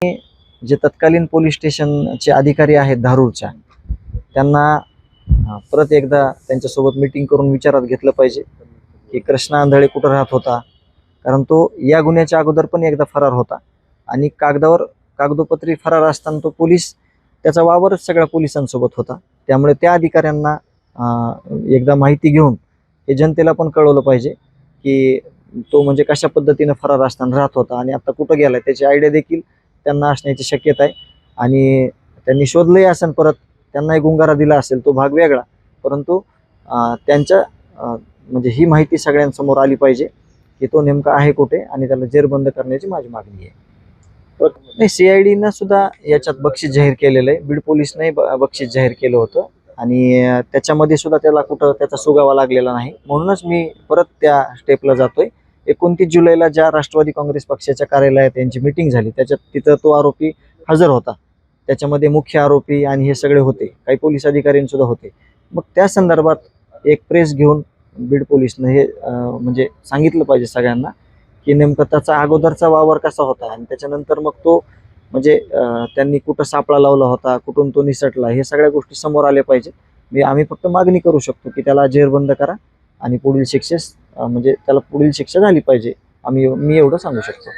जे तत्कालीन पोलीस स्टेशनचे अधिकारी आहेत धारूरच्या, त्यांना परत एकदा त्यांच्यासोबत मीटिंग करून विचारात घेतलं पाहिजे की कृष्णा आंधळे कुठं राहत होता. कारण तो या गुन्ह्याच्या अगोदर पण एकदा फरार होता आणि कागदोपत्री फरार असताना तो पोलीस त्याचा वावरच सगळ्या पोलिसांसोबत होता. त्यामुळे त्या अधिकाऱ्यांना एकदा माहिती घेऊन हे जनतेला पण कळवलं पाहिजे की तो म्हणजे कशा पद्धतीने फरार असताना राहत होता आणि आता कुठं गेलाय त्याची आयडिया देखील त्यांना असण्याची शक्यता आहे. आणि त्यांनी शोधलंही असेल, परत त्यांनाही गुंगारा दिला असेल, तो भाग वेगळा, परंतु त्यांच्या म्हणजे ही माहिती सगळ्यांसमोर आली पाहिजे की तो नेमका आहे कुठे आणि त्याला जेरबंद करण्याची माझी मागणी आहे. नाही, CID सुद्धा याच्यात बक्षीस जाहीर केलेलं आहे. बीड पोलिसने बक्षीस जाहीर केलं होतं आणि त्याच्यामध्ये सुद्धा त्याला कुठं त्याचा सुगावा लागलेला नाही. म्हणूनच मी परत त्या स्टेपला जातोय. 29 जुलैला ज्या राष्ट्रवादी काँग्रेस पक्षाच्या कार्यालयात यांची मीटिंग झाली, तिथं तो आरोपी हजर होता. त्याच्यामध्ये मुख्य आरोपी आणि हे सगळे होते, काही पोलीस अधिकारी सुद्धा होते. मग त्या संदर्भात एक प्रेस घेऊन बीड पोलिसनं हे म्हणजे सांगितलं पाहिजे सगळ्यांना की नेमकं त्याचा अगोदरचा वावर कसा होता आणि त्याच्यानंतर मग तो म्हणजे त्यांनी कुठं सापळा लावला होता, कुठून तो निसटला, हे सगळ्या गोष्टी समोर आल्या पाहिजे. आम्ही फक्त मागणी करू शकतो की त्याला जेरबंद करा आणि पुढील शिक्षेस म्हणजे त्याला पुढील शिक्षा झाली पाहिजे. मी एवढं सांगू शकतो.